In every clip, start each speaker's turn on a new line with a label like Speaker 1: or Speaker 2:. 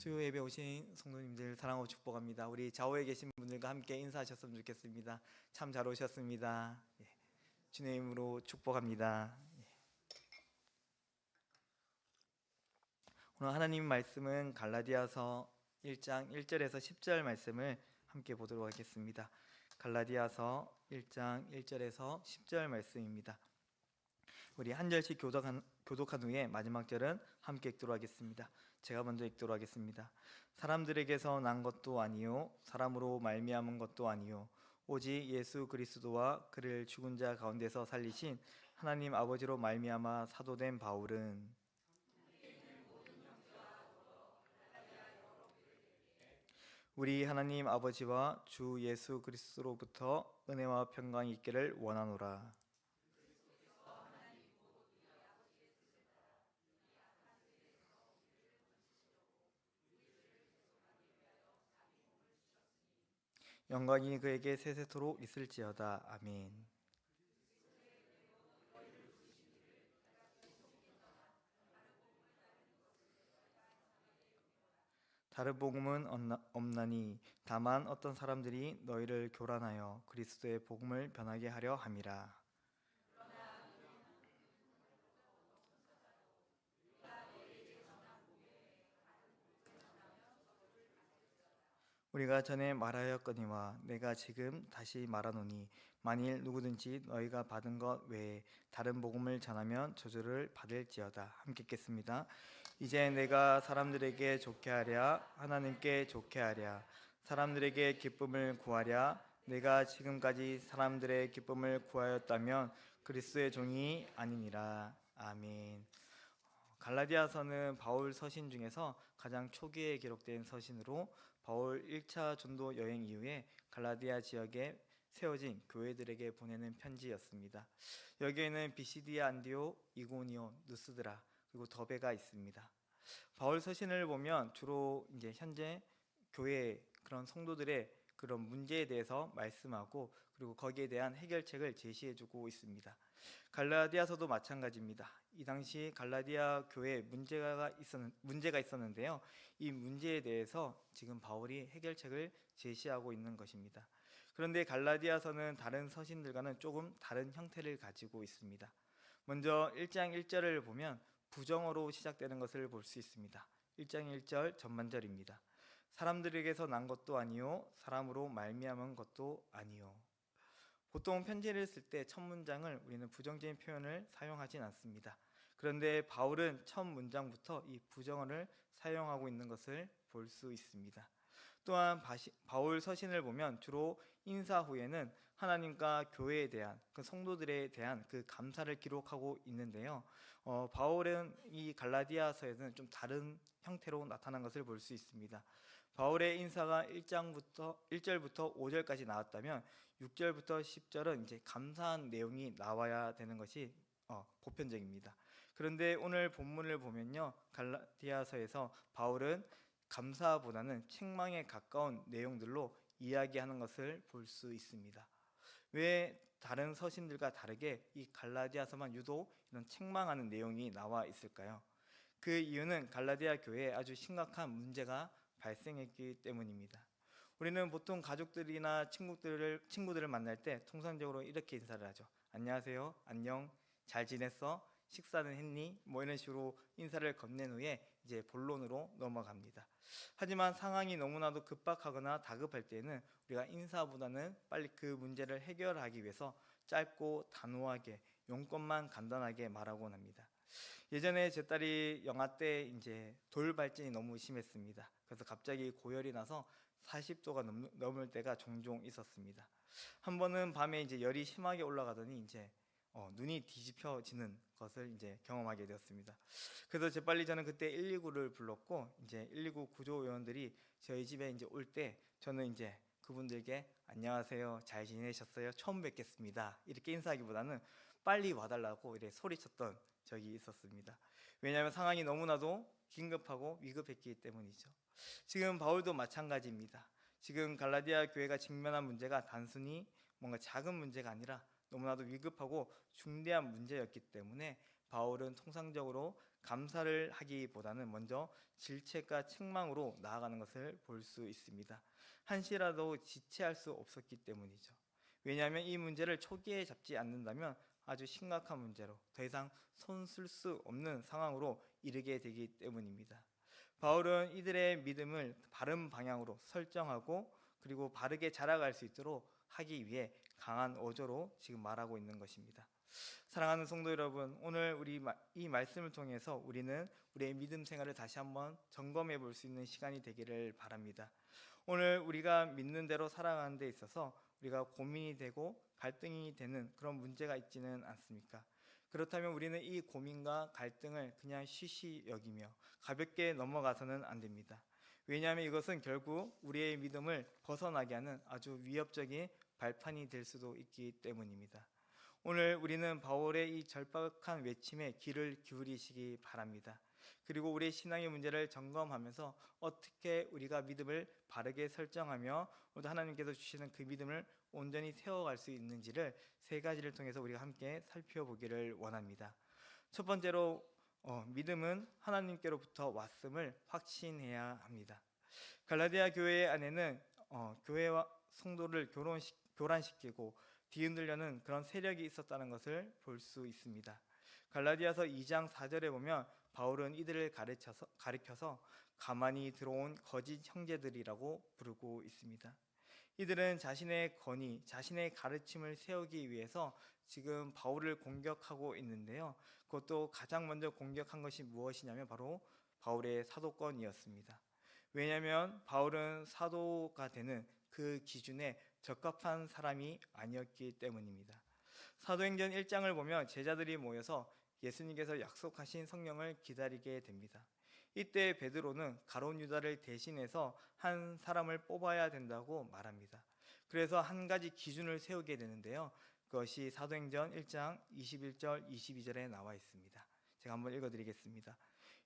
Speaker 1: 수요 예배 오신 성도님들 사랑하고 축복합니다. 우리 좌우에 계신 분들과 함께 인사하셨으면 좋겠습니다. 참 잘 오셨습니다. 주님의 이름으로 축복합니다. 오늘 하나님 말씀은 갈라디아서 1장 1절에서 10절 말씀을 함께 보도록 하겠습니다. 갈라디아서 1장 1절에서 10절 말씀입니다. 우리 한 절씩 교독한 후에 마지막 절은 함께 읽도록 하겠습니다. 제가 먼저 읽도록 하겠습니다. 사람들에게서 난 것도 아니요 사람으로 말미암은 것도 아니요 오직 예수 그리스도와 그를 죽은 자 가운데서 살리신 하나님 아버지로 말미암아 사도된 바울은 우리 하나님 아버지와 주 예수 그리스도로부터 은혜와 평강이 있기를 원하노라. 영광이 그에게 세세토록 있을지어다. 아멘. 다른 복음은 없나니 다만 어떤 사람들이 너희를 교란하여 그리스도의 복음을 변하게 하려 함이라. 우리가 전에 말하였거니와 내가 지금 다시 말하노니 만일 누구든지 너희가 받은 것 외에 다른 복음을 전하면 저주를 받을지어다. 함께 읽겠습니다. 이제 내가 사람들에게 좋게 하랴 하나님께 좋게 하랴 사람들에게 기쁨을 구하랴 내가 지금까지 사람들의 기쁨을 구하였다면 그리스도의 종이 아니니라. 아멘. 갈라디아서는 바울 서신 중에서 가장 초기에 기록된 서신으로 바울 1차 전도 여행 이후에 갈라디아 지역에 세워진 교회들에게 보내는 편지였습니다. 여기에는 비시디아, 안디오, 이고니온, 누스드라 그리고 더베가 있습니다. 바울 서신을 보면 주로 이제 현재 교회 그런 성도들의 그런 문제에 대해서 말씀하고 그리고 거기에 대한 해결책을 제시해주고 있습니다. 갈라디아서도 마찬가지입니다. 이 당시 갈라디아 교회에 문제가 있었는데요. 이 문제에 대해서 지금 바울이 해결책을 제시하고 있는 것입니다. 그런데 갈라디아서는 다른 서신들과는 조금 다른 형태를 가지고 있습니다. 먼저 1장 1절을 보면 부정어로 시작되는 것을 볼 수 있습니다. 1장 1절 전반절입니다. 사람들에게서 난 것도 아니요 사람으로 말미암은 것도 아니요. 보통 편지를 쓸 때 첫 문장을 우리는 부정적인 표현을 사용하진 않습니다. 그런데 바울은 첫 문장부터 이 부정어를 사용하고 있는 것을 볼 수 있습니다. 또한 바울 서신을 보면 주로 인사 후에는 하나님과 교회에 대한 그 성도들에 대한 그 감사를 기록하고 있는데요. 바울은 이 갈라디아서에는 좀 다른 형태로 나타난 것을 볼 수 있습니다. 바울의 인사가 1절부터 5절까지 나왔다면 6절부터 10절은 이제 감사한 내용이 나와야 되는 것이 보편적입니다. 그런데 오늘 본문을 보면요, 갈라디아서에서 바울은 감사보다는 책망에 가까운 내용들로 이야기하는 것을 볼 수 있습니다. 왜 다른 서신들과 다르게 이 갈라디아서만 유독 이런 책망하는 내용이 나와 있을까요? 그 이유는 갈라디아 교회에 아주 심각한 문제가 발생했기 때문입니다. 우리는 보통 가족들이나 친구들을 만날 때 통상적으로 이렇게 인사를 하죠. 안녕하세요, 안녕, 잘 지냈어? 식사는 했니? 이런 식으로 인사를 건넨 후에 이제 본론으로 넘어갑니다. 하지만 상황이 너무나도 급박하거나 다급할 때는 우리가 인사보다는 빨리 그 문제를 해결하기 위해서 짧고 단호하게 용건만 간단하게 말하곤 합니다. 예전에 제 딸이 영아 때 이제 돌 발진이 너무 심했습니다. 그래서 갑자기 고열이 나서 40도가 넘을 때가 종종 있었습니다. 한 번은 밤에 이제 열이 심하게 올라가더니 이제 눈이 뒤집혀지는 것을 이제 경험하게 되었습니다. 그래서 재빨리 저는 그때 119를 불렀고 이제 119 구조요원들이 저희 집에 이제 올 때 저는 이제 그분들께 안녕하세요, 잘 지내셨어요, 처음 뵙겠습니다 이렇게 인사하기보다는 빨리 와달라고 이렇게 소리쳤던 적이 있었습니다. 왜냐하면 상황이 너무나도 긴급하고 위급했기 때문이죠. 지금 바울도 마찬가지입니다. 지금 갈라디아 교회가 직면한 문제가 단순히 뭔가 작은 문제가 아니라 너무나도 위급하고 중대한 문제였기 때문에 바울은 통상적으로 감사를 하기보다는 먼저 질책과 책망으로 나아가는 것을 볼 수 있습니다. 한시라도 지체할 수 없었기 때문이죠. 왜냐하면 이 문제를 초기에 잡지 않는다면 아주 심각한 문제로 더 이상 손 쓸 수 없는 상황으로 이르게 되기 때문입니다. 바울은 이들의 믿음을 바른 방향으로 설정하고 그리고 바르게 자라갈 수 있도록 하기 위해 강한 어조로 지금 말하고 있는 것입니다. 사랑하는 성도 여러분, 오늘 이 말씀을 통해서 우리는 우리의 믿음 생활을 다시 한번 점검해 볼 수 있는 시간이 되기를 바랍니다. 오늘 우리가 믿는 대로 살아가는 데 있어서 우리가 고민이 되고 갈등이 되는 그런 문제가 있지는 않습니까? 그렇다면 우리는 이 고민과 갈등을 그냥 쉬쉬 여기며 가볍게 넘어가서는 안 됩니다. 왜냐하면 이것은 결국 우리의 믿음을 벗어나게 하는 아주 위협적인 발판이 될 수도 있기 때문입니다. 오늘 우리는 바울의 이 절박한 외침에 귀를 기울이시기 바랍니다. 그리고 우리의 신앙의 문제를 점검하면서 어떻게 우리가 믿음을 바르게 설정하며 오늘 하나님께서 주시는 그 믿음을 온전히 세워갈 수 있는지를 세 가지를 통해서 우리가 함께 살펴보기를 원합니다. 첫 번째로 믿음은 하나님께로부터 왔음을 확신해야 합니다. 갈라디아 교회 안에는 교회와 성도를 교란시키고 뒤흔들려는 그런 세력이 있었다는 것을 볼 수 있습니다. 갈라디아서 2장 4절에 보면 바울은 이들을 가리켜서 가만히 들어온 거짓 형제들이라고 부르고 있습니다. 이들은 자신의 권위, 자신의 가르침을 세우기 위해서 지금 바울을 공격하고 있는데요. 그것도 가장 먼저 공격한 것이 무엇이냐면 바로 바울의 사도권이었습니다. 왜냐하면 바울은 사도가 되는 그 기준에 적합한 사람이 아니었기 때문입니다. 사도행전 1장을 보면 제자들이 모여서 예수님께서 약속하신 성령을 기다리게 됩니다. 이때 베드로는 가룟 유다를 대신해서 한 사람을 뽑아야 된다고 말합니다. 그래서 한 가지 기준을 세우게 되는데요. 그것이 사도행전 1장 21절 22절에 나와 있습니다. 제가 한번 읽어드리겠습니다.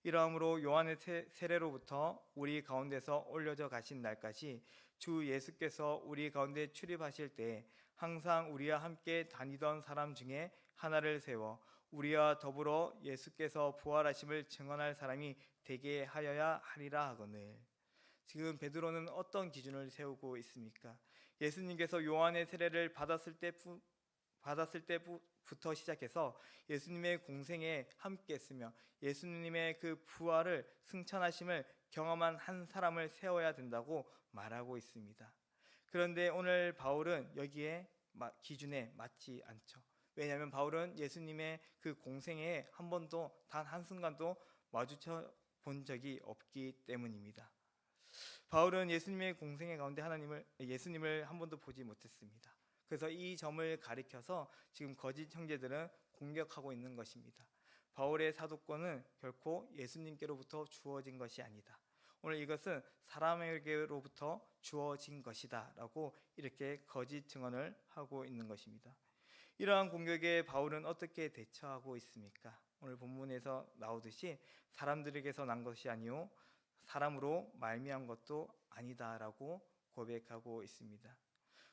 Speaker 1: 이러함으로 요한의 세례로부터 우리 가운데서 올려져 가신 날까지 주 예수께서 우리 가운데 출입하실 때 항상 우리와 함께 다니던 사람 중에 하나를 세워 우리와 더불어 예수께서 부활하심을 증언할 사람이 되게 하여야 하리라 하거늘. 지금 베드로는 어떤 기준을 세우고 있습니까? 예수님께서 요한의 세례를 받았을 때부터 시작해서 예수님의 공생에 함께 했으며 예수님의 그 부활을 승천하심을 경험한 한 사람을 세워야 된다고 말하고 있습니다. 그런데 오늘 바울은 여기에 기준에 맞지 않죠. 왜냐하면 바울은 예수님의 그 공생에 한 번도 단 한순간도 마주쳐 본 적이 없기 때문입니다. 바울은 예수님의 공생의 가운데 예수님을 한 번도 보지 못했습니다. 그래서 이 점을 가리켜서 지금 거짓 형제들은 공격하고 있는 것입니다. 바울의 사도권은 결코 예수님께로부터 주어진 것이 아니다. 오늘 이것은 사람에게로부터 주어진 것이다 라고 이렇게 거짓 증언을 하고 있는 것입니다. 이러한 공격에 바울은 어떻게 대처하고 있습니까? 오늘 본문에서 나오듯이 사람들에게서 난 것이 아니요 사람으로 말미암은 것도 아니다라고 고백하고 있습니다.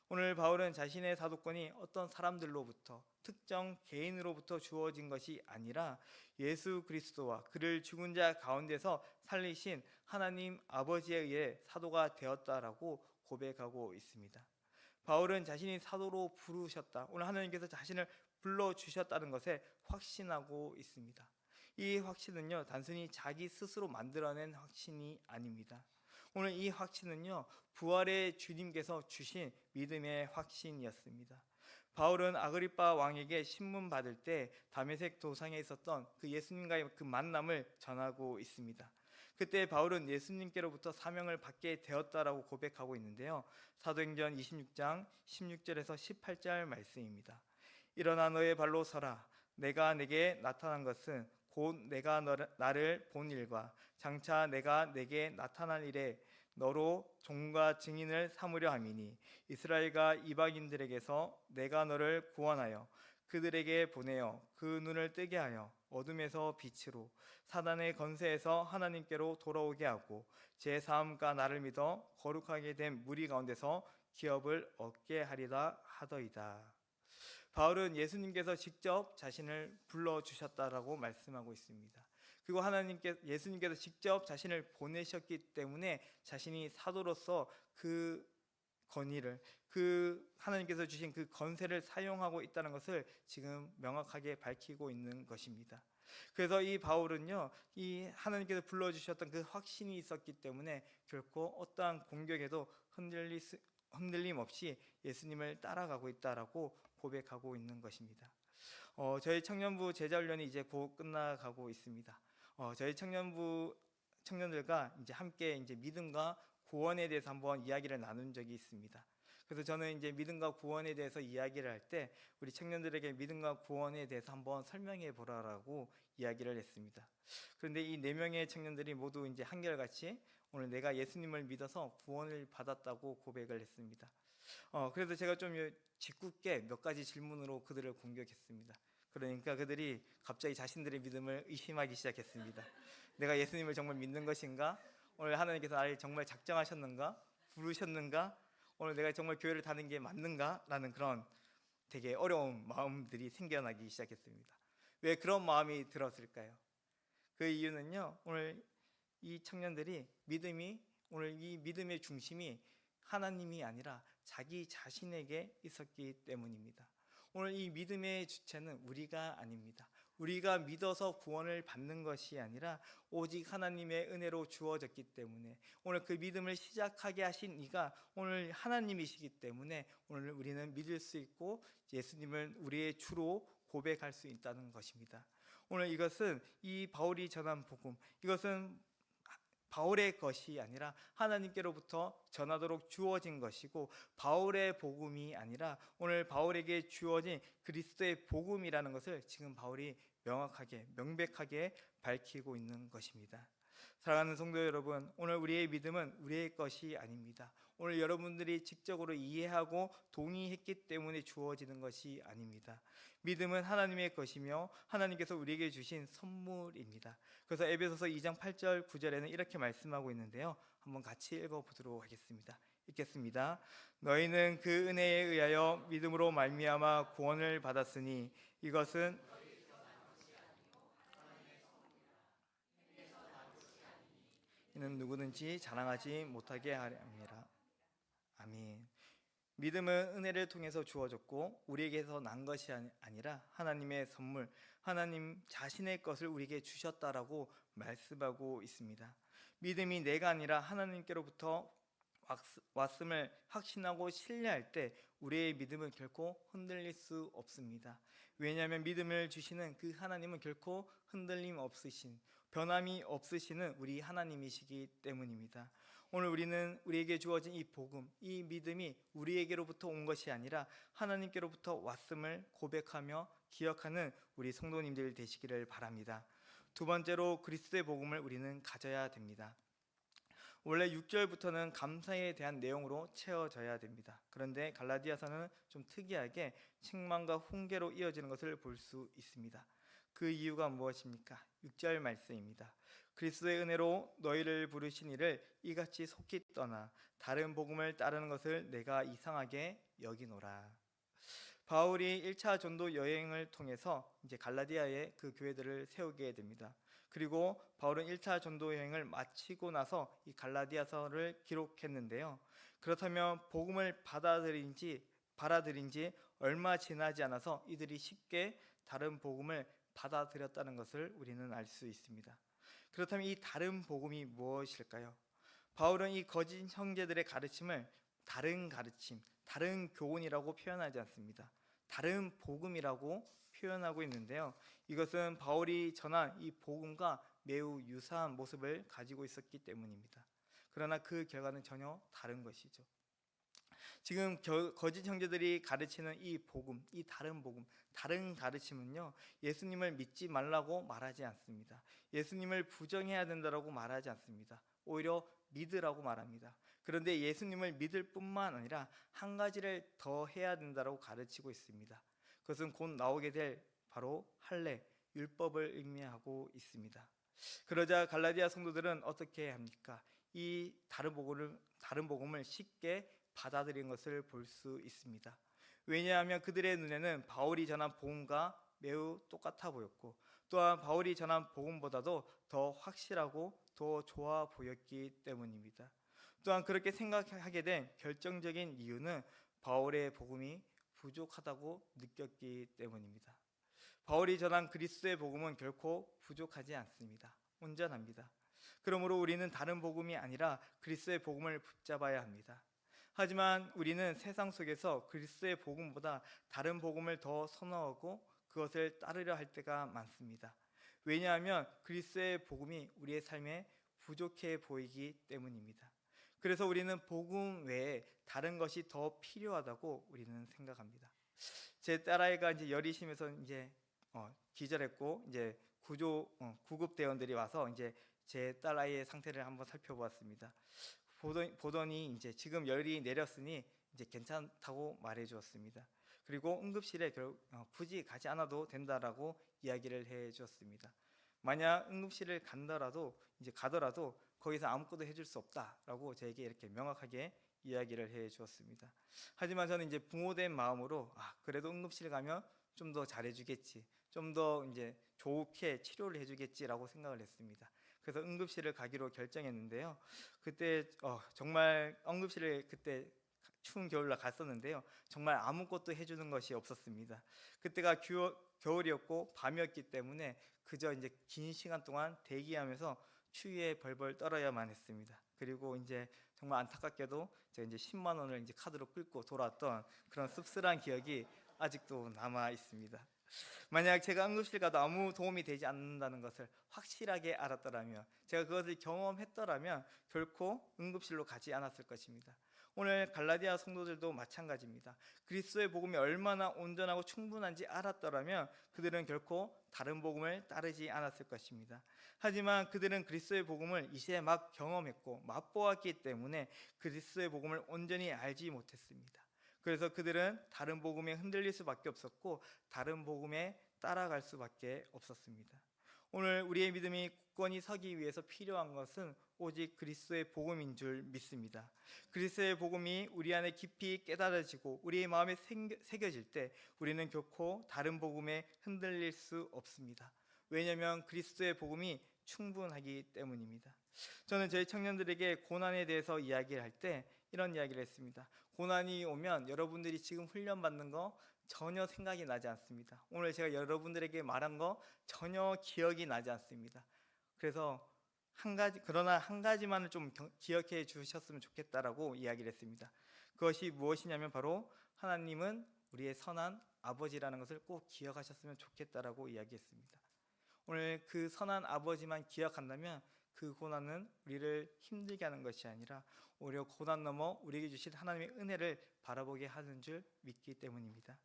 Speaker 1: 오늘 바울은 자신의 사도권이 어떤 사람들로부터 특정 개인으로부터 주어진 것이 아니라 예수 그리스도와 그를 죽은 자 가운데서 살리신 하나님 아버지에 의해 사도가 되었다라고 고백하고 있습니다. 바울은 자신이 사도로 부르셨다, 오늘 하나님께서 자신을 불러주셨다는 것에 확신하고 있습니다. 이 확신은요 단순히 자기 스스로 만들어낸 확신이 아닙니다. 오늘 이 확신은요 부활의 주님께서 주신 믿음의 확신이었습니다. 바울은 아그리빠 왕에게 신문 받을 때 다메섹 도상에 있었던 그 예수님과의 그 만남을 전하고 있습니다. 그때 바울은 예수님께로부터 사명을 받게 되었다라고 고백하고 있는데요. 사도행전 26장 16절에서 18절 말씀입니다. 일어나 너의 발로 서라. 내가 내게 나타난 것은 곧 내가 나를 본 일과 장차 내가 내게 나타날 일에 너로 종과 증인을 삼으려 함이니 이스라엘과 이방인들에게서 내가 너를 구원하여 그들에게 보내어 그 눈을 뜨게 하여 어둠에서 빛으로 사단의 건세에서 하나님께로 돌아오게 하고 제 사함과 나를 믿어 거룩하게 된 무리 가운데서 기업을 얻게 하리라 하더이다. 바울은 예수님께서 직접 자신을 불러주셨다라고 말씀하고 있습니다. 그리고 예수님께서 직접 자신을 보내셨기 때문에 자신이 사도로서 그 권위를, 그 하나님께서 주신 그 권세를 사용하고 있다는 것을 지금 명확하게 밝히고 있는 것입니다. 그래서 이 바울은요, 이 하나님께서 불러주셨던 그 확신이 있었기 때문에 결코 어떠한 공격에도 흔들림 없이 예수님을 따라가고 있다라고 고백하고 있는 것입니다. 저희 청년부 제자훈련이 이제 곧 끝나가고 있습니다. 저희 청년들과 이제 함께 이제 믿음과 구원에 대해서 한번 이야기를 나눈 적이 있습니다. 그래서 저는 이제 믿음과 구원에 대해서 이야기를 할 때 우리 청년들에게 믿음과 구원에 대해서 한번 설명해 보라라고 이야기를 했습니다. 그런데 이 4명의 청년들이 모두 이제 한결같이 오늘 내가 예수님을 믿어서 구원을 받았다고 고백을 했습니다. 그래서 제가 좀 짓궂게 몇 가지 질문으로 그들을 공격했습니다. 그러니까 그들이 갑자기 자신들의 믿음을 의심하기 시작했습니다. 내가 예수님을 정말 믿는 것인가? 오늘 하나님께서 나를 정말 작정하셨는가? 부르셨는가? 오늘 내가 정말 교회를 다니는 게 맞는가? 라는 그런 되게 어려운 마음들이 생겨나기 시작했습니다. 왜 그런 마음이 들었을까요? 그 이유는요, 오늘 이 청년들이 오늘 이 믿음의 중심이 하나님이 아니라 자기 자신에게 있었기 때문입니다. 오늘 이 믿음의 주체는 우리가 아닙니다. 우리가 믿어서 구원을 받는 것이 아니라 오직 하나님의 은혜로 주어졌기 때문에, 오늘 그 믿음을 시작하게 하신 이가 오늘 하나님이시기 때문에 오늘 우리는 믿을 수 있고 예수님을 우리의 주로 고백할 수 있다는 것입니다. 오늘 이것은 이 바울이 전한 복음, 이것은 바울의 것이 아니라 하나님께로부터 전하도록 주어진 것이고, 바울의 복음이 아니라 오늘 바울에게 주어진 그리스도의 복음이라는 것을 지금 바울이 명백하게 밝히고 있는 것입니다. 사랑하는 성도 여러분, 오늘 우리의 믿음은 우리의 것이 아닙니다. 오늘 여러분들이 직접으로 이해하고 동의했기 때문에 주어지는 것이 아닙니다. 믿음은 하나님의 것이며 하나님께서 우리에게 주신 선물입니다. 그래서 에베소서 2장 8절 9절에는 이렇게 말씀하고 있는데요, 한번 같이 읽어보도록 하겠습니다. 읽겠습니다. 너희는 그 은혜에 의하여 믿음으로 말미암아 구원을 받았으니 이것은 이는 누구든지 자랑하지 못하게 하려 함이라. 아멘. 믿음은 은혜를 통해서 주어졌고 우리에게서 난 것이 아니라 하나님의 선물, 하나님 자신의 것을 우리에게 주셨다라고 말씀하고 있습니다. 믿음이 내가 아니라 하나님께로부터 왔음을 확신하고 신뢰할 때 우리의 믿음은 결코 흔들릴 수 없습니다. 왜냐하면 믿음을 주시는 그 하나님은 결코 흔들림 없으신, 변함이 없으시는 우리 하나님이시기 때문입니다. 오늘 우리에게 주어진 이 복음, 이 믿음이 우리에게로부터 온 것이 아니라 하나님께로부터 왔음을 고백하며 기억하는 우리 성도님들 되시기를 바랍니다. 두 번째로 그리스도의 복음을 우리는 가져야 됩니다. 원래 6절부터는 감사에 대한 내용으로 채워져야 됩니다. 그런데 갈라디아서는 좀 특이하게 책망과 훈계로 이어지는 것을 볼 수 있습니다. 그 이유가 무엇입니까? 6절 말씀입니다. 그리스도의 은혜로 너희를 부르신 이를 이같이 속히 떠나 다른 복음을 따르는 것을 내가 이상하게 여기노라. 바울이 1차 전도 여행을 통해서 이제 갈라디아에 그 교회들을 세우게 됩니다. 그리고 바울은 1차 전도 여행을 마치고 나서 이 갈라디아서를 기록했는데요. 그렇다면 복음을 받아들인 지 얼마 지나지 않아서 이들이 쉽게 다른 복음을 받아들였다는 것을 우리는 알 수 있습니다. 그렇다면 이 다른 복음이 무엇일까요? 바울은 이 거짓 형제들의 가르침을 다른 가르침, 다른 교훈이라고 표현하지 않습니다. 다른 복음이라고 표현하고 있는데요, 이것은 바울이 전한 이 복음과 매우 유사한 모습을 가지고 있었기 때문입니다. 그러나 그 결과는 전혀 다른 것이죠. 지금 거짓 형제들이 가르치는 이 복음, 이 다른 복음, 다른 가르침은요, 예수님을 믿지 말라고 말하지 않습니다. 예수님을 부정해야 된다고 말하지 않습니다. 오히려 믿으라고 말합니다. 그런데 예수님을 믿을 뿐만 아니라 한 가지를 더 해야 된다고 가르치고 있습니다. 그것은 곧 나오게 될 바로 할례, 율법을 의미하고 있습니다. 그러자 갈라디아 성도들은 어떻게 합니까? 이 다른 복음을 쉽게 받아들인 것을 볼 수 있습니다. 왜냐하면 그들의 눈에는 바울이 전한 복음과 매우 똑같아 보였고, 또한 바울이 전한 복음보다도 더 확실하고 더 좋아 보였기 때문입니다. 또한 그렇게 생각하게 된 결정적인 이유는 바울의 복음이 부족하다고 느꼈기 때문입니다. 바울이 전한 그리스도의 복음은 결코 부족하지 않습니다. 온전합니다. 그러므로 우리는 다른 복음이 아니라 그리스도의 복음을 붙잡아야 합니다. 하지만 우리는 세상 속에서 그리스도의 복음보다 다른 복음을 더 선호하고 그것을 따르려 할 때가 많습니다. 왜냐하면 그리스도의 복음이 우리의 삶에 부족해 보이기 때문입니다. 그래서 우리는 복음 외에 다른 것이 더 필요하다고 우리는 생각합니다. 제 딸아이가 이제 열이 심해서 이제 기절했고 이제 구급 대원들이 와서 이제 제 딸아이의 상태를 한번 살펴보았습니다. 보더니 이제 지금 열이 내렸으니 이제 괜찮다고 말해 주었습니다. 그리고 응급실에 굳이 가지 않아도 된다라고 이야기를 해 주었습니다. 만약 응급실을 가더라도 거기서 아무것도 해줄 수 없다라고 저에게 이렇게 명확하게 이야기를 해 주었습니다. 하지만 저는 이제 부모된 마음으로 그래도 응급실 가면 좀 더 잘해주겠지, 좀 더 이제 좋게 치료를 해주겠지라고 생각을 했습니다. 그래서 응급실을 가기로 결정했는데요. 그때 정말 응급실에 그때 추운 겨울날 갔었는데요. 정말 아무것도 해주는 것이 없었습니다. 그때가 겨울이었고 밤이었기 때문에 그저 이제 긴 시간 동안 대기하면서 추위에 벌벌 떨어야만 했습니다. 그리고 이제 정말 안타깝게도 제가 이제 10만 원을 이제 카드로 끌고 돌아왔던 그런 씁쓸한 기억이 아직도 남아 있습니다. 만약 제가 응급실 가도 아무 도움이 되지 않는다는 것을 확실하게 알았더라면, 제가 그것을 경험했더라면 결코 응급실로 가지 않았을 것입니다. 오늘 갈라디아 성도들도 마찬가지입니다. 그리스도의 복음이 얼마나 온전하고 충분한지 알았더라면 그들은 결코 다른 복음을 따르지 않았을 것입니다. 하지만 그들은 그리스도의 복음을 이제 막 경험했고 맛보았기 때문에 그리스도의 복음을 온전히 알지 못했습니다. 그래서 그들은 다른 복음에 흔들릴 수밖에 없었고 다른 복음에 따라갈 수밖에 없었습니다. 오늘 우리의 믿음이 굳건히 서기 위해서 필요한 것은 오직 그리스도의 복음인 줄 믿습니다. 그리스도의 복음이 우리 안에 깊이 깨달아지고 우리의 마음에 새겨질 때 우리는 결코 다른 복음에 흔들릴 수 없습니다. 왜냐하면 그리스도의 복음이 충분하기 때문입니다. 저는 저희 청년들에게 고난에 대해서 이야기를 할 때 이런 이야기를 했습니다. 고난이 오면 여러분들이 지금 훈련받는 거 전혀 생각이 나지 않습니다. 오늘 제가 여러분들에게 말한 거 전혀 기억이 나지 않습니다. 그래서 그러나 한 가지만을 좀 기억해 주셨으면 좋겠다라고 이야기를 했습니다. 그것이 무엇이냐면 바로 하나님은 우리의 선한 아버지라는 것을 꼭 기억하셨으면 좋겠다라고 이야기했습니다. 오늘 그 선한 아버지만 기억한다면 그 고난은 우리를 힘들게 하는 것이 아니라 오히려 고난 넘어 우리에게 주신 하나님의 은혜를 바라보게 하는 줄 믿기 때문입니다.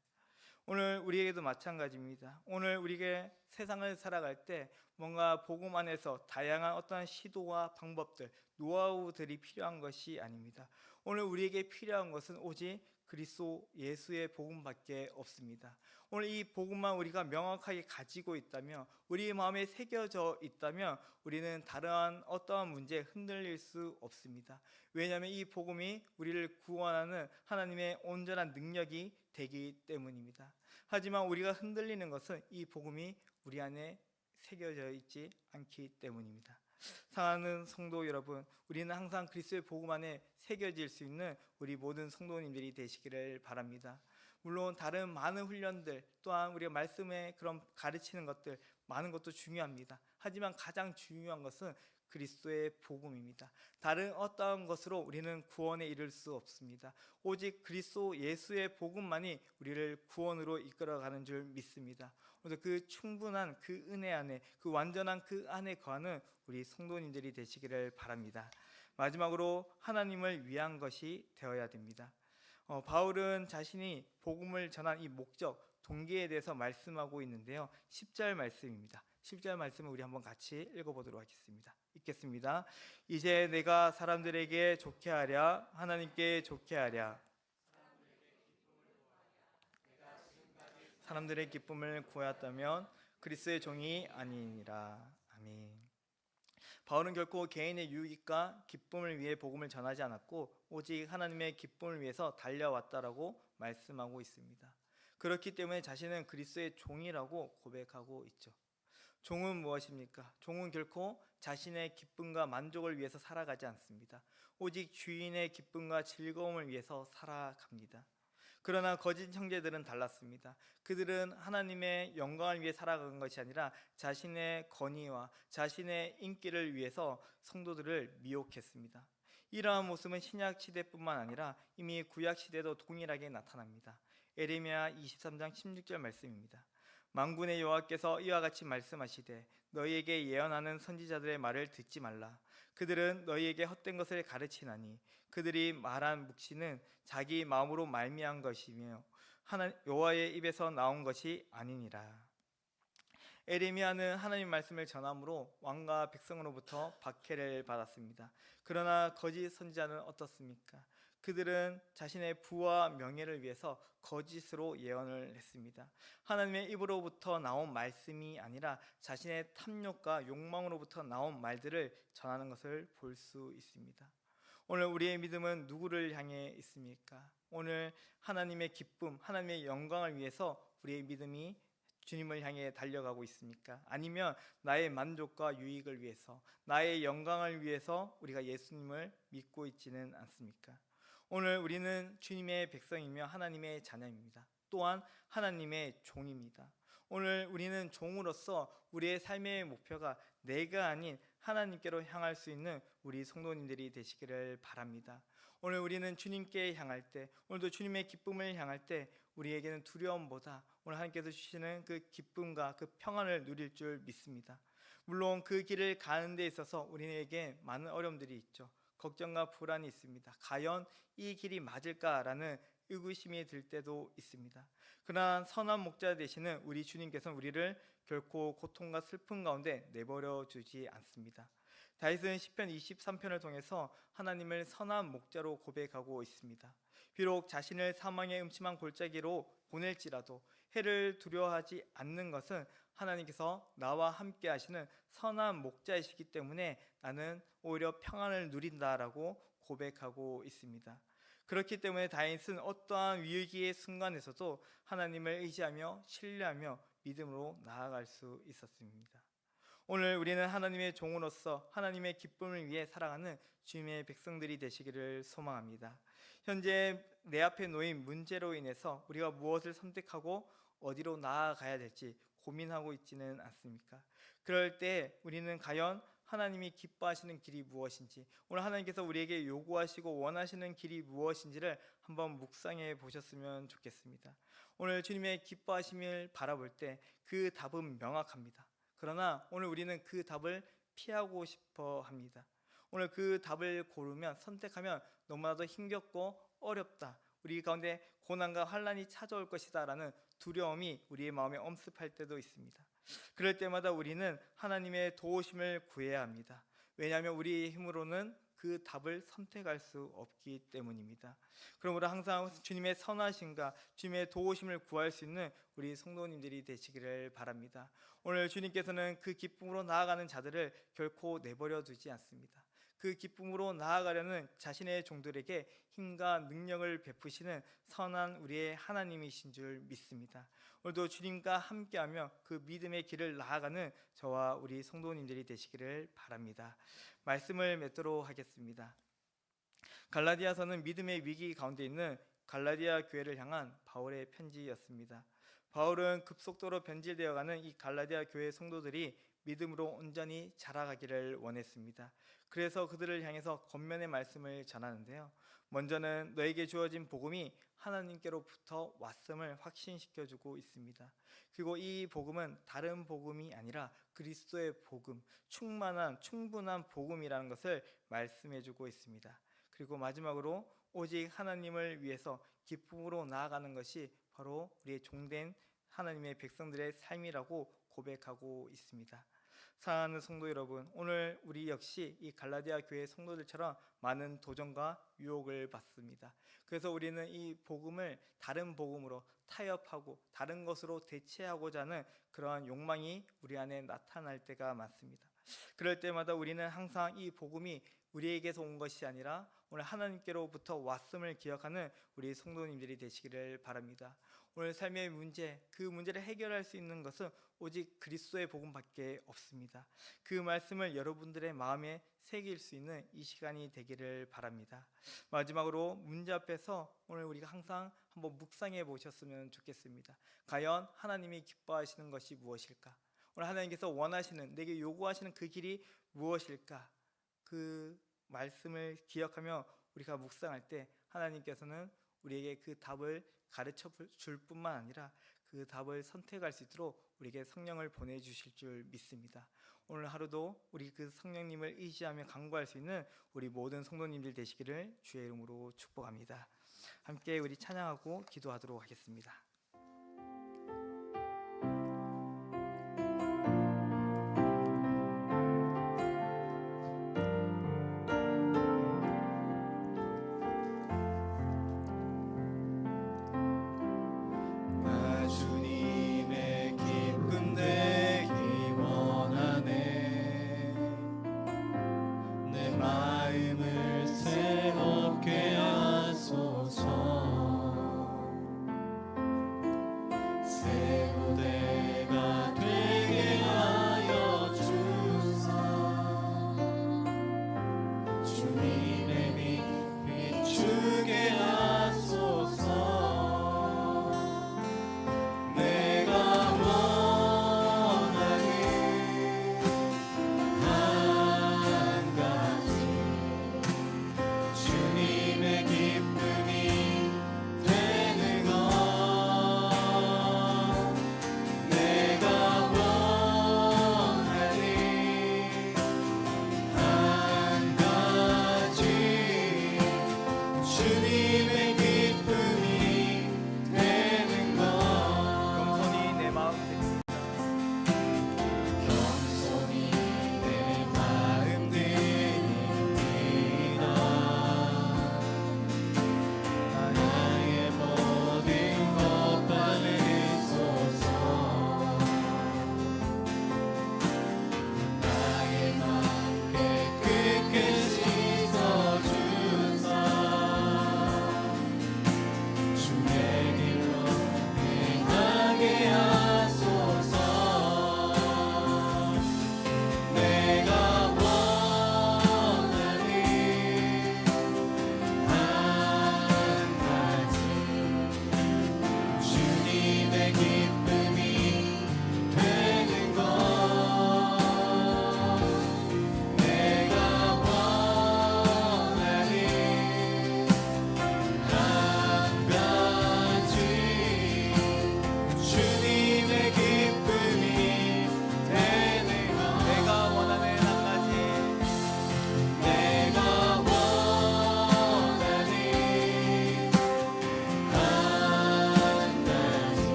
Speaker 1: 오늘 우리에게도 마찬가지입니다. 오늘 우리에게 세상을 살아갈 때 뭔가 복음 안에서 다양한 어떠한 시도와 방법들, 노하우들이 필요한 것이 아닙니다. 오늘 우리에게 필요한 것은 오직 그리스도 예수의 복음밖에 없습니다. 오늘 이 복음만 우리가 명확하게 가지고 있다면, 우리의 마음에 새겨져 있다면 우리는 다른 어떠한 문제에 흔들릴 수 없습니다. 왜냐하면 이 복음이 우리를 구원하는 하나님의 온전한 능력이 되기 때문입니다. 하지만 우리가 흔들리는 것은 이 복음이 우리 안에 새겨져 있지 않기 때문입니다. 사랑하는 성도 여러분, 우리는 항상 그리스도의 복음 안에 새겨질 수 있는 우리 모든 성도님들이 되시기를 바랍니다. 물론 다른 많은 훈련들, 또한 우리가 말씀에 그런 가르치는 것들, 많은 것도 중요합니다. 하지만 가장 중요한 것은 그리스도의 복음입니다. 다른 어떠한 것으로 우리는 구원에 이를 수 없습니다. 오직 그리스도 예수의 복음만이 우리를 구원으로 이끌어가는 줄 믿습니다. 그래서 그 충분한 그 은혜 안에, 그 완전한 그 안에 거하는 우리 성도님들이 되시기를 바랍니다. 마지막으로 하나님을 위한 것이 되어야 됩니다. 바울은 자신이 복음을 전한 이 목적, 동기에 대해서 말씀하고 있는데요. 10절 말씀입니다. 10절 말씀을 우리 한번 같이 읽어보도록 하겠습니다. 읽겠습니다. 이제 내가 사람들에게 좋게 하랴, 하나님께 좋게 하랴. 사람들의 기쁨을 구하였다면 그리스도의 종이 아니니라. 아멘. 바울은 결코 개인의 유익과 기쁨을 위해 복음을 전하지 않았고 오직 하나님의 기쁨을 위해서 달려왔다라고 말씀하고 있습니다. 그렇기 때문에 자신은 그리스도의 종이라고 고백하고 있죠. 종은 무엇입니까? 종은 결코 자신의 기쁨과 만족을 위해서 살아가지 않습니다. 오직 주인의 기쁨과 즐거움을 위해서 살아갑니다. 그러나 거짓 형제들은 달랐습니다. 그들은 하나님의 영광을 위해 살아간 것이 아니라 자신의 권위와 자신의 인기를 위해서 성도들을 미혹했습니다. 이러한 모습은 신약 시대뿐만 아니라 이미 구약 시대도 동일하게 나타납니다. 에레미야 23장 16절 말씀입니다. 만군의 여호와께서 이와 같이 말씀하시되 너희에게 예언하는 선지자들의 말을 듣지 말라. 그들은 너희에게 헛된 것을 가르치나니 그들이 말한 묵시는 자기 마음으로 말미암은 것이며 여호와의 입에서 나온 것이 아니니라. 에레미야는 하나님 말씀을 전함으로 왕과 백성으로부터 박해를 받았습니다. 그러나 거짓 선지자는 어떻습니까? 그들은 자신의 부와 명예를 위해서 거짓으로 예언을 했습니다. 하나님의 입으로부터 나온 말씀이 아니라 자신의 탐욕과 욕망으로부터 나온 말들을 전하는 것을 볼 수 있습니다. 오늘 우리의 믿음은 누구를 향해 있습니까? 오늘 하나님의 기쁨, 하나님의 영광을 위해서 우리의 믿음이 주님을 향해 달려가고 있습니까? 아니면 나의 만족과 유익을 위해서, 나의 영광을 위해서 우리가 예수님을 믿고 있지는 않습니까? 오늘 우리는 주님의 백성이며 하나님의 자녀입니다. 또한 하나님의 종입니다. 오늘 우리는 종으로서 우리의 삶의 목표가 내가 아닌 하나님께로 향할 수 있는 우리 성도님들이 되시기를 바랍니다. 오늘 우리는 주님께 향할 때, 오늘도 주님의 기쁨을 향할 때 우리에게는 두려움보다 오늘 하나님께서 주시는 그 기쁨과 그 평안을 누릴 줄 믿습니다. 물론 그 길을 가는 데 있어서 우리에게 많은 어려움들이 있죠. 걱정과 불안이 있습니다. 과연 이 길이 맞을까라는 의구심이 들 때도 있습니다. 그러나 선한 목자 되시는 우리 주님께서는 우리를 결코 고통과 슬픔 가운데 내버려 두지 않습니다. 다윗은 시편 23편을 통해서 하나님을 선한 목자로 고백하고 있습니다. 비록 자신을 사망의 음침한 골짜기로 보낼지라도 해를 두려워하지 않는 것은 하나님께서 나와 함께 하시는 선한 목자이시기 때문에 나는 오히려 평안을 누린다라고 고백하고 있습니다. 그렇기 때문에 다윗은 어떠한 위기의 순간에서도 하나님을 의지하며 신뢰하며 믿음으로 나아갈 수 있었습니다. 오늘 우리는 하나님의 종으로서 하나님의 기쁨을 위해 살아가는 주님의 백성들이 되시기를 소망합니다. 현재 내 앞에 놓인 문제로 인해서 우리가 무엇을 선택하고 어디로 나아가야 될지 고민하고 있지는 않습니까? 그럴 때 우리는 과연 하나님이 기뻐하시는 길이 무엇인지, 오늘 하나님께서 우리에게 요구하시고 원하시는 길이 무엇인지를 한번 묵상해 보셨으면 좋겠습니다. 오늘 주님의 기뻐하심을 바라볼 때 그 답은 명확합니다. 그러나 오늘 우리는 그 답을 피하고 싶어 합니다. 오늘 그 답을 고르면, 선택하면 너무나도 힘겹고 어렵다, 우리 가운데 고난과 환난이 찾아올 것이다 라는 두려움이 우리의 마음에 엄습할 때도 있습니다. 그럴 때마다 우리는 하나님의 도우심을 구해야 합니다. 왜냐하면 우리의 힘으로는 그 답을 선택할 수 없기 때문입니다. 그러므로 항상 주님의 선하심과 주님의 도우심을 구할 수 있는 우리 성도님들이 되시기를 바랍니다. 오늘 주님께서는 그 기쁨으로 나아가는 자들을 결코 내버려 두지 않습니다. 그 기쁨으로 나아가려는 자신의 종들에게 힘과 능력을 베푸시는 선한 우리의 하나님이신 줄 믿습니다. 오늘도 주님과 함께하며 그 믿음의 길을 나아가는 저와 우리 성도님들이 되시기를 바랍니다. 말씀을 맺도록 하겠습니다. 갈라디아서는 믿음의 위기 가운데 있는 갈라디아 교회를 향한 바울의 편지였습니다. 바울은 급속도로 변질되어가는 이 갈라디아 교회 성도들이 믿음으로 온전히 자라가기를 원했습니다. 그래서 그들을 향해서 권면의 말씀을 전하는데요. 먼저는 너에게 주어진 복음이 하나님께로부터 왔음을 확신시켜주고 있습니다. 그리고 이 복음은 다른 복음이 아니라 그리스도의 복음, 충분한 복음이라는 것을 말씀해주고 있습니다. 그리고 마지막으로 오직 하나님을 위해서 기쁨으로 나아가는 것이 바로 우리의 종된 하나님의 백성들의 삶이라고 고백하고 있습니다. 사랑하는 성도 여러분, 오늘 우리 역시 이 갈라디아 교회 성도들처럼 많은 도전과 유혹을 받습니다. 그래서 우리는 이 복음을 다른 복음으로 타협하고 다른 것으로 대체하고자 하는 그러한 욕망이 우리 안에 나타날 때가 많습니다. 그럴 때마다 우리는 항상 이 복음이 우리에게서 온 것이 아니라 오늘 하나님께로부터 왔음을 기억하는 우리 성도님들이 되시기를 바랍니다. 오늘 삶의 문제, 그 문제를 해결할 수 있는 것은 오직 그리스도의 복음밖에 없습니다. 그 말씀을 여러분들의 마음에 새길 수 있는 이 시간이 되기를 바랍니다. 마지막으로 문제 앞에서 오늘 우리가 항상 한번 묵상해 보셨으면 좋겠습니다. 과연 하나님이 기뻐하시는 것이 무엇일까? 오늘 하나님께서 원하시는, 내게 요구하시는 그 길이 무엇일까? 그 말씀을 기억하며 우리가 묵상할 때 하나님께서는 우리에게 그 답을 가르쳐 줄 뿐만 아니라 그 답을 선택할 수 있도록 우리에게 성령을 보내주실 줄 믿습니다. 오늘 하루도 우리 그 성령님을 의지하며 간구할 수 있는 우리 모든 성도님들 되시기를 주의 이름으로 축복합니다. 함께 우리 찬양하고 기도하도록 하겠습니다.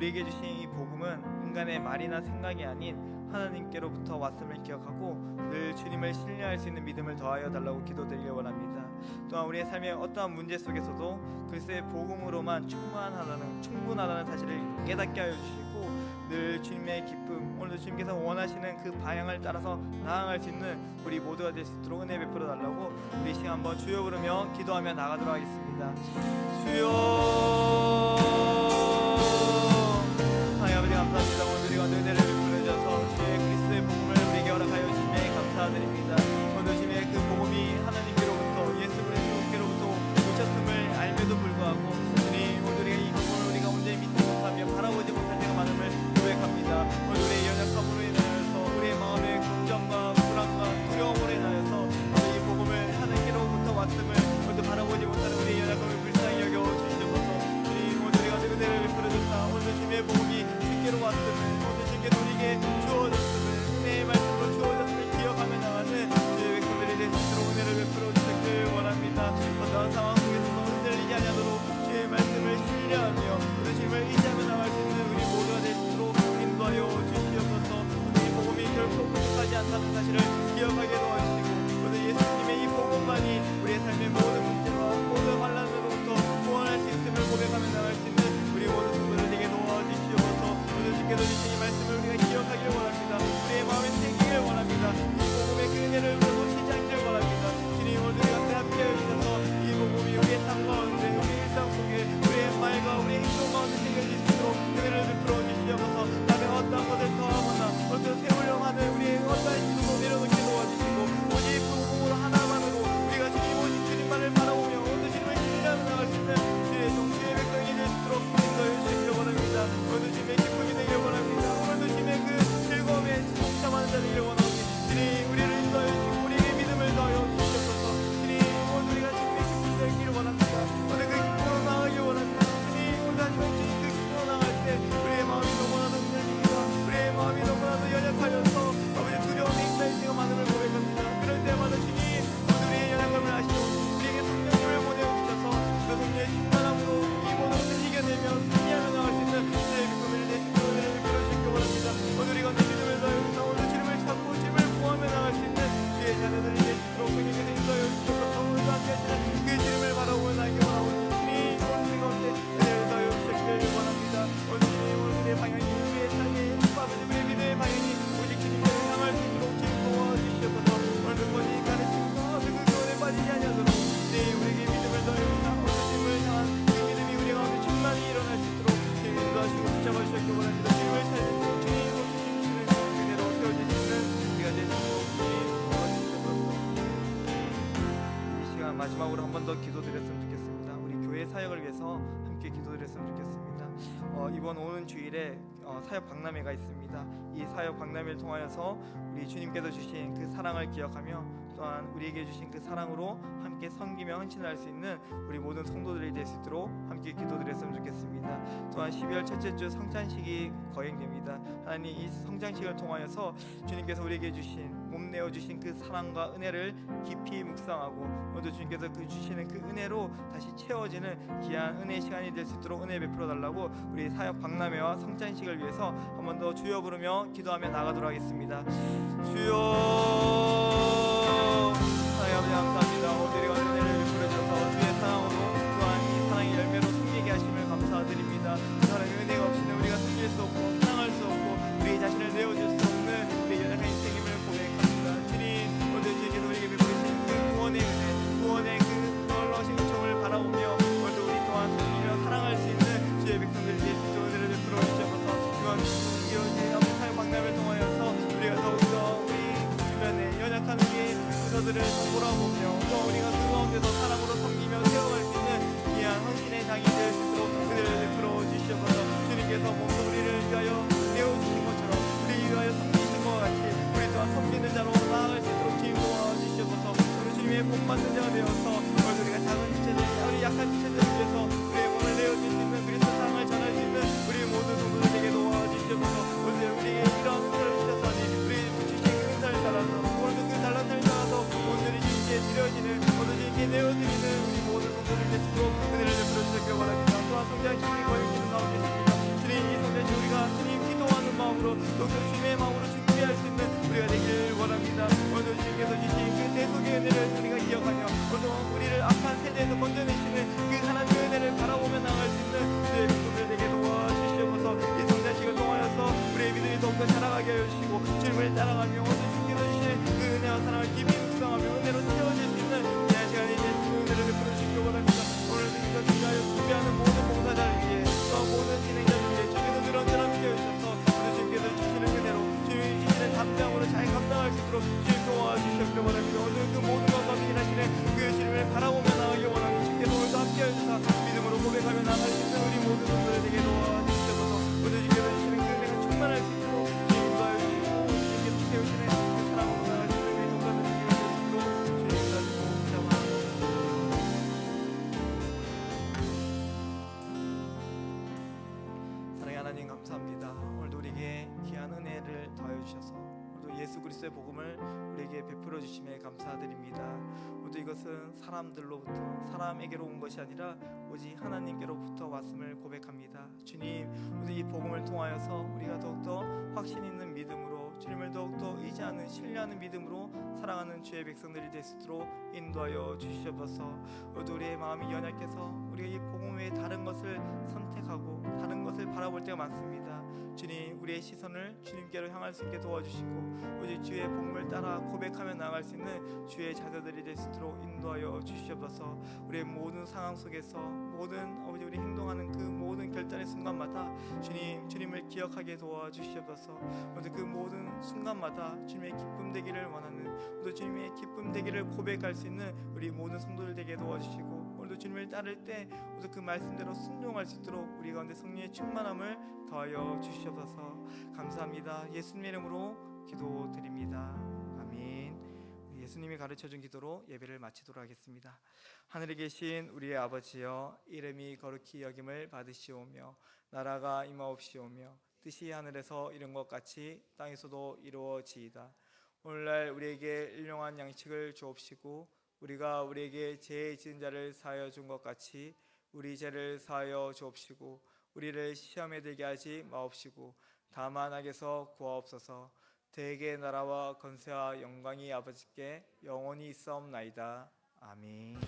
Speaker 1: 우리에게 주신 이 복음은 인간의 말이나 생각이 아닌 하나님께로부터 왔음을 기억하고 늘 주님을 신뢰할 수 있는 믿음을 더하여 달라고 기도드리려 원합니다. 또한 우리의 삶의 어떠한 문제 속에서도 그리스도의 복음으로만 충분하다는 사실을 깨닫게 하여 주시고 늘 주님의 기쁨, 오늘도 주님께서 원하시는 그 방향을 따라서 나아갈 수 있는 우리 모두가 될 수 있도록 은혜 베풀어 달라고 우리 시간 한번 주여 부르며 기도하며 나가도록 하겠습니다. 주여 하나님 아버지 감사합니다. 오늘 우리가 은혜를 베풀어 주셔서 주의 그리스도의 복음을 우리에게 허락하여 주심에 감사드립니다. 오늘 주님의 그 복음이 하나님께로부터 예수 그리스도께로부터 오셨음을 알면도 불구하고 주님 오늘 우리가 이 복음을 우리가 온전히 믿지 못하며 바라보지 못할 때가 많음을 고백합니다. 오늘 우리의 연약함으로 인하여서 우리의 마음의 걱정과 불안과 두려움으로 인하여서 이 복음을 하나님께로부터 왔음을 모두 바라보지 못하는 우리의 연약함을 불쌍히 여겨 주시옵소서. 주님 오늘 우리가 은혜를 베풀어 주사 오늘 주님의 복음이 주께로 왔음을 오늘 주께 우리에게 주어졌음을 은혜의 말씀으로 주어졌음을 기억하며 나가는 마지막으로 한 번 더 기도드렸으면 좋겠습니다. 우리 교회 사역을 위해서 함께 기도드렸으면 좋겠습니다. 이번 오는 주일에 사역 박람회가 있습니다. 이 사역 박람회를 통하여서 우리 주님께서 주신 그 사랑을 기억하며 또한 우리에게 주신 그 사랑으로 함께 섬기며 헌신할 수 있는 우리 모든 성도들이 될 수 있도록 함께 기도드렸으면 좋겠습니다. 또한 12월 첫째 주 성찬식이 거행됩니다. 하나님, 이 성찬식을 통하여서 주님께서 우리에게 주신 몸 내어 주신 그 사랑과 은혜를 깊이 묵상하고 오늘 주님께서 그 주시는 그 은혜로 다시 채워지는 귀한 은혜의 시간이 될 수 있도록 은혜 베풀어 달라고 우리 사역 박람회와 성찬식을 위해서 한 번 더 주여 부르며 기도하며 나가도록 하겠습니다. 주여, 하나님 아버지 감사합니다. 오늘의 은혜를 베풀어 주셔서 주의 사랑으로 또한 이 사랑의 열매로 섬기게 하심을 감사드립니다. 그 사랑의 은혜가 없이는 우리가 섬길 수 없고 사랑할 수 없고 우리 자신을 내어줄 수 없는 우리 연약한 인생임을 고백합니다. 주님, 오늘 주님께서 우리에게 베푸신 그 구원의 은혜, 구원의 그 놀라우신 은총을 바라보며 오늘도 우리 또한 섬기며 사랑할 수 있는 주의 백성들이 될 수 있도록 은혜를 베풀어 주셔서 이번 이어진 사역 박람회를 통하여서 우리가 더욱더 우리 주변의 연약한 우리의 부서들을 돌아보며 또 우리가 그 가운데서 사랑으로 섬기며 세워갈 수 있는 귀한 헌신의 장이 될 수 있도록 은혜를 베풀어 주시옵소서. 주님께서 몸소 우리를 위하여 내어주신 것처럼 우리 위하여 섬기신 것과 같이 우리 또한 섬기는 자로 나아갈 수 있도록 주님 도와주시옵소서. 우리 주님의 본받는 자가 되어서 오늘 우리가 작은 지체들, 우리 약한 지체들을 위해서 우리의 몸을 내어줄 수 있는 그리스도 사랑을 전할 수 있는 우리 모든 성도들에게 도와주시옵소서. 오늘 우리에게 이런 은혜를 주셨으니 우리 주신 그 은사를 따라서 오늘도 그 달란트를 따라서 오늘이 주님께 드려지는 오늘 주님께 내어드리는 우리 모든 성도들 되시고 은혜를 베풀어 주시길 바랍니다. 또한 성장식이 거행되는 가운데 있습니다. 주님, 이 성장식 우리가 주님 기도하는 마음으로 또 주님의 마음으로 준비할 수 있는 우리가 되길 원합니다. 오늘 주님께서 주신 그 대속의 은혜를 우리가 기억하며 오늘 우리를 악한 세대에서 건져내시는 그 하나님의 은혜를 바라보며 나갈 수 있는 주의 백성들에게 도와주시옵소서. 이 성장식을 통하여서 우리의 믿음이 더욱더 자라가게 하여 주시고 주님을 따라가며 오늘 주님께서 주신 그 은혜와 사랑을 깊이 묵상하며 은혜로 채워질 수 있는 귀한 시간이 될 수 있는 은혜를 베풀어 주시기 원합니다. 오늘 주님께서 준비하여 준비하는 모든 봉사자를 위해 또 모든 진행자를 위해 주님께서 늘어지라 함께 해주셔서 오늘 주님께서 주시는 은혜로 주님이 주시는 담대함으로 잘 감당할 수 있도록 주님 도와주시기 원합니다. 오늘 그 모든 것과 비인하시는 그 주님을 바라보며 나가기 원하는 주님께서 오늘도 함께 해주셔서 믿음으로 고백하며 나갈 수 있는 우리 모든 분들에게 도와주셔서 오늘 주님께서 주시는 그 은혜가 충만할 수 있도록 주님 도와주시고 주님께서 세우시는 그 사랑으로 나갈 수 있는 우리 동감을 주님께 될 수 있도록 주님 도와주시고 사랑의 하나님 감사합니다. 오늘도 우리에게 귀한 은혜를 더하여 주셔서 오늘도 예수 그리스도의 복음을 우리에게 베풀어 주심에 감사드립니다. 오늘도 이것은 사람들로부터 사람에게로 온 것이 아니라 오직 하나님께로부터 왔음을 고백합니다. 주님, 오늘 이 복음을 통하여서 우리가 더욱더 확신 있는 믿음으로 주님을 더욱더 의지하는 신뢰하는 믿음으로 사랑하는 주의 백성들이 될 수 있도록 인도하여 주시옵소서. 오늘도 우리의 마음이 연약해서 우리가 이 복음 외에 다른 것을 선택하고 다른 것을 바라볼 때가 많습니다. 주님, 우리의 시선을 주님께로 향할 수 있게 도와주시고 오직 주의 복음을 따라 고백하며 나아갈 수 있는 주의 자녀들이 될 수 있도록 인도하여 주시옵소서. 우리의 모든 상황 속에서 모든 아버지 우리 행동하는 그 모든 결단의 순간마다 주님을 기억하게 도와주시옵소서. 오늘 그 모든 순간마다 주님의 기쁨 되기를 원하는 오늘 주님의 기쁨 되기를 고백할 수 있는 우리 모든 성도들 되게 도와주시고 오늘도 주님을 따를 때 오늘 그 말씀대로 순종할 수 있도록 우리 가운데 성령의 충만함을 더하여 주시옵소서. 감사합니다. 예수님의 이름으로 기도드립니다. 아멘. 예수님이 가르쳐준 기도로 예배를 마치도록 하겠습니다. 하늘에 계신 우리의 아버지여, 이름이 거룩히 여김을 받으시오며 나라가 임하옵시오며 뜻이 하늘에서 이룬 것 같이 땅에서도 이루어지이다. 오늘날 우리에게 일용할 양식을 주옵시고 우리가 우리에게 죄 지은 자를 사하여 준 것 같이 우리 죄를 사하여 주옵시고 우리를 시험에 들게 하지 마옵시고 다만 악에서 구하옵소서. 대개 나라와 권세와 영광이 아버지께 영원히 있사옵나이다. 아멘.